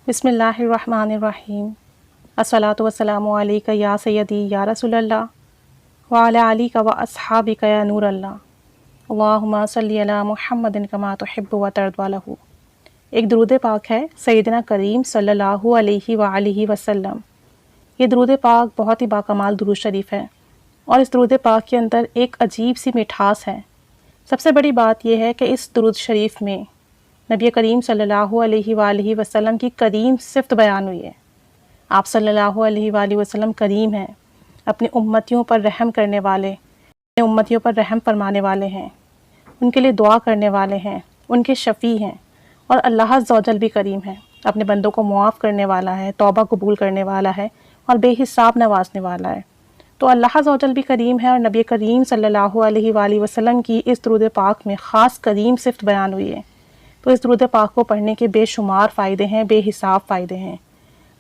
بسم اللہ الرحمن الرحیم۔ الصلاۃ والسلام علیک یا سیدی یا رسول اللہ وعلی آلک و اصحابک یا نور اللہ، اللہم صلی علی محمد کما تحب و ترضی لہ۔ ایک درود پاک ہے سیدنا کریم صلی اللہ علیہ وآلہ وسلم۔ یہ درود پاک بہت ہی باکمال درود شریف ہے، اور اس درود پاک کے اندر ایک عجیب سی مٹھاس ہے۔ سب سے بڑی بات یہ ہے کہ اس درود شریف میں نبی کریم صلی اللہ علیہ وآلہ وسلم کی کریم صفت بیان ہوئی ہے۔ آپ صلی اللہ علیہ وآلہ وسلم کریم ہیں، اپنی امتیوں پر رحم کرنے والے، اپنے امتیوں پر رحم فرمانے والے ہیں، ان کے لیے دعا کرنے والے ہیں، ان کے شفیع ہیں، اور اللہ عز و جل بھی کریم ہے، اپنے بندوں کو معاف کرنے والا ہے، توبہ قبول کرنے والا ہے، اور بے حساب نوازنے والا ہے۔ تو اللہ عز و جل بھی کریم ہے، اور نبی کریم صلی اللہ علیہ وآلہ وسلم کی اس درود پاک میں خاص کریم صفت بیان ہوئی ہے۔ تو اس درود پاک کو پڑھنے کے بے شمار فائدے ہیں، بے حساب فائدے ہیں۔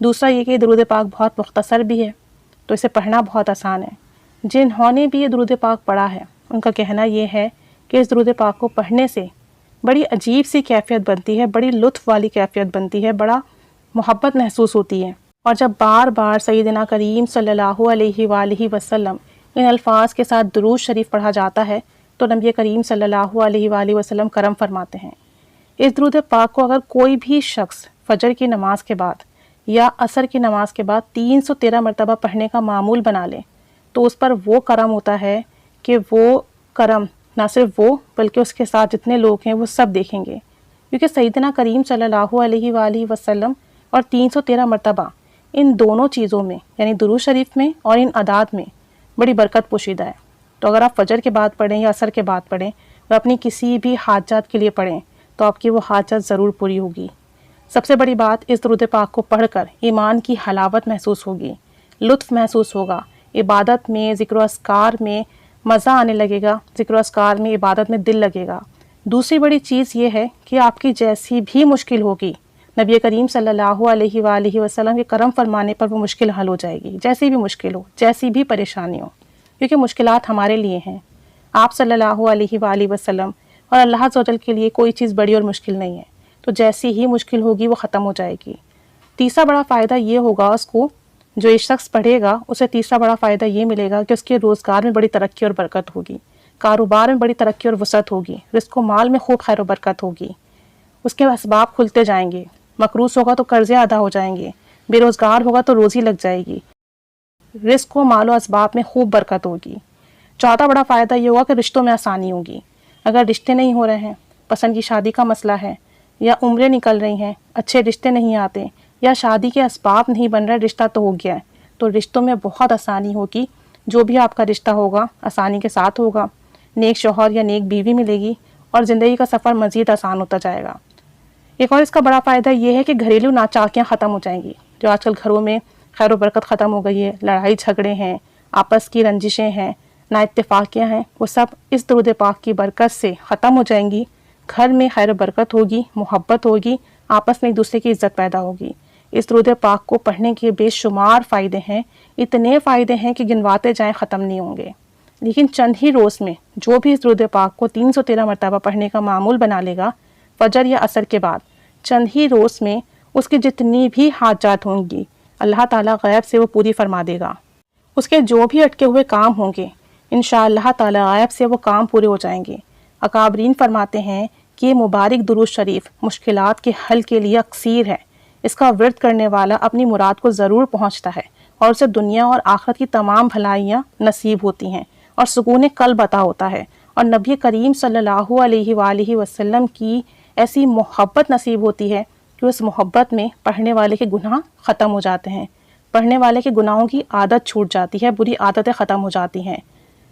دوسرا یہ کہ درود پاک بہت مختصر بھی ہے، تو اسے پڑھنا بہت آسان ہے۔ جنہوں نے بھی یہ درود پاک پڑھا ہے ان کا کہنا یہ ہے کہ اس درود پاک کو پڑھنے سے بڑی عجیب سی کیفیت بنتی ہے، بڑی لطف والی کیفیت بنتی ہے، بڑا محبت محسوس ہوتی ہے۔ اور جب بار بار سیدنا کریم صلی اللہ علیہ وآلہ وسلم ان الفاظ کے ساتھ درود شریف پڑھا جاتا ہے تو نبی کریم صلی اللہ علیہ وآلہ وسلم کرم فرماتے ہیں۔ اس درود پاک کو اگر کوئی بھی شخص فجر کی نماز کے بعد یا عصر کی نماز کے بعد 313 مرتبہ پڑھنے کا معمول بنا لے تو اس پر وہ کرم ہوتا ہے کہ وہ کرم نہ صرف وہ بلکہ اس کے ساتھ جتنے لوگ ہیں وہ سب دیکھیں گے، کیونکہ سیدنا کریم صلی اللہ علیہ وآلہ وسلم اور 313 مرتبہ ان دونوں چیزوں میں یعنی درود شریف میں اور ان اعداد میں بڑی برکت پوشیدہ ہے۔ تو اگر آپ فجر کے بعد پڑھیں یا عصر کے بعد پڑھیں اور اپنی کسی بھی حاجات کے لیے پڑھیں تو آپ کی وہ حاجت ضرور پوری ہوگی۔ سب سے بڑی بات، اس درود پاک کو پڑھ کر ایمان کی حلاوت محسوس ہوگی، لطف محسوس ہوگا، عبادت میں، ذکر و اذکار میں مزہ آنے لگے گا، ذکر و اذکار میں، عبادت میں دل لگے گا۔ دوسری بڑی چیز یہ ہے کہ آپ کی جیسی بھی مشکل ہوگی نبی کریم صلی اللہ علیہ وآلہ وسلم کے کرم فرمانے پر وہ مشکل حل ہو جائے گی، جیسی بھی مشکل ہو، جیسی بھی پریشانی ہو، کیونکہ مشکلات ہمارے لیے ہیں۔ آپ صلی اللہ علیہ وآلہ وسلم اور اللہ عز و جل کے لیے کوئی چیز بڑی اور مشکل نہیں ہے، تو جیسی ہی مشکل ہوگی وہ ختم ہو جائے گی۔ تیسرا بڑا فائدہ یہ ہوگا اس کو، جو یہ شخص پڑھے گا اسے تیسرا بڑا فائدہ یہ ملے گا کہ اس کے روزگار میں بڑی ترقی اور برکت ہوگی، کاروبار میں بڑی ترقی اور وسعت ہوگی، رزق و مال میں خوب خیر و برکت ہوگی، اس کے اسباب کھلتے جائیں گے، مقروض ہوگا تو قرضے ادا ہو جائیں گے، بے روزگار ہوگا تو روزی لگ جائے گی، رزق و مال و اسباب میں خوب برکت ہوگی۔ چوتھا بڑا فائدہ یہ ہوگا کہ رشتوں میں آسانی ہوگی۔ اگر رشتے نہیں ہو رہے ہیں، پسند کی شادی کا مسئلہ ہے، یا عمریں نکل رہی ہیں، اچھے رشتے نہیں آتے، یا شادی کے اسباب نہیں بن رہا، رشتہ تو ہو گیا ہے، تو رشتوں میں بہت آسانی ہوگی۔ جو بھی آپ کا رشتہ ہوگا آسانی کے ساتھ ہوگا، نیک شوہر یا نیک بیوی ملے گی، اور زندگی کا سفر مزید آسان ہوتا جائے گا۔ ایک اور اس کا بڑا فائدہ یہ ہے کہ گھریلو ناچاکیاں ختم ہو جائیں گی۔ جو آج کل گھروں میں خیر و برکت ختم ہو گئی ہے، لڑائی جھگڑے ہیں، آپس کی رنجشیں ہیں، نا اتفاقیاں ہیں، وہ سب اس درود پاک کی برکت سے ختم ہو جائیں گی۔ گھر میں خیر و برکت ہوگی، محبت ہوگی، آپس میں ایک دوسرے کی عزت پیدا ہوگی۔ اس درود پاک کو پڑھنے کے بے شمار فائدے ہیں، اتنے فائدے ہیں کہ گنواتے جائیں ختم نہیں ہوں گے۔ لیکن چند ہی روز میں جو بھی اس درود پاک کو 313 مرتبہ پڑھنے کا معمول بنا لے گا فجر یا عصر کے بعد، چند ہی روز میں اس کی جتنی بھی حاجات ہوں گی اللہ تعالیٰ غیب سے وہ پوری فرما دے گا۔ اس کے جو بھی اٹکے ہوئے کام ہوں گے انشاءاللہ تعالی غیب سے وہ کام پورے ہو جائیں گے۔ اکابرین فرماتے ہیں کہ یہ مبارک درود شریف مشکلات کے حل کے لیے اکسیر ہے۔ اس کا ورد کرنے والا اپنی مراد کو ضرور پہنچتا ہے، اور اسے دنیا اور آخرت کی تمام بھلائیاں نصیب ہوتی ہیں، اور سکون قلب عطا ہوتا ہے، اور نبی کریم صلی اللہ علیہ وآلہ وسلم کی ایسی محبت نصیب ہوتی ہے کہ اس محبت میں پڑھنے والے کے گناہ ختم ہو جاتے ہیں، پڑھنے والے کے گناہوں کی عادت چھوٹ جاتی ہے، بری عادتیں ختم ہو جاتی ہیں۔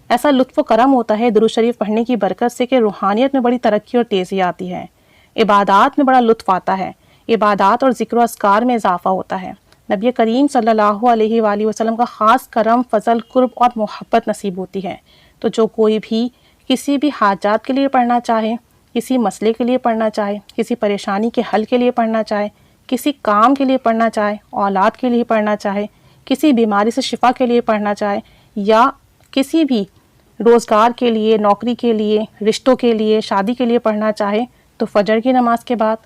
ایسا لطف و کرم ہوتا ہے درود شریف پڑھنے کی برکت سے کہ روحانیت میں بڑی ترقی اور تیزی آتی ہے، عبادات میں بڑا لطف آتا ہے، عبادات اور ذکر و اذکار میں اضافہ ہوتا ہے۔ نبی کریم صلی اللہ علیہ وآلہ وسلم کا خاص کرم، فضل، قرب اور محبت نصیب ہوتی ہے۔ تو جو کوئی بھی کسی بھی حاجات کے لیے پڑھنا چاہے، کسی مسئلے کے لیے پڑھنا چاہے، کسی پریشانی کے حل کے لیے پڑھنا چاہے، کسی کام کے لیے پڑھنا چاہے، اولاد کے لیے پڑھنا چاہے، کسی بیماری سے شفا کے لیے پڑھنا چاہے، یا کسی بھی روزگار کے لیے، نوکری کے لیے، رشتوں کے لیے، شادی کے لیے پڑھنا چاہے، تو فجر کی نماز کے بعد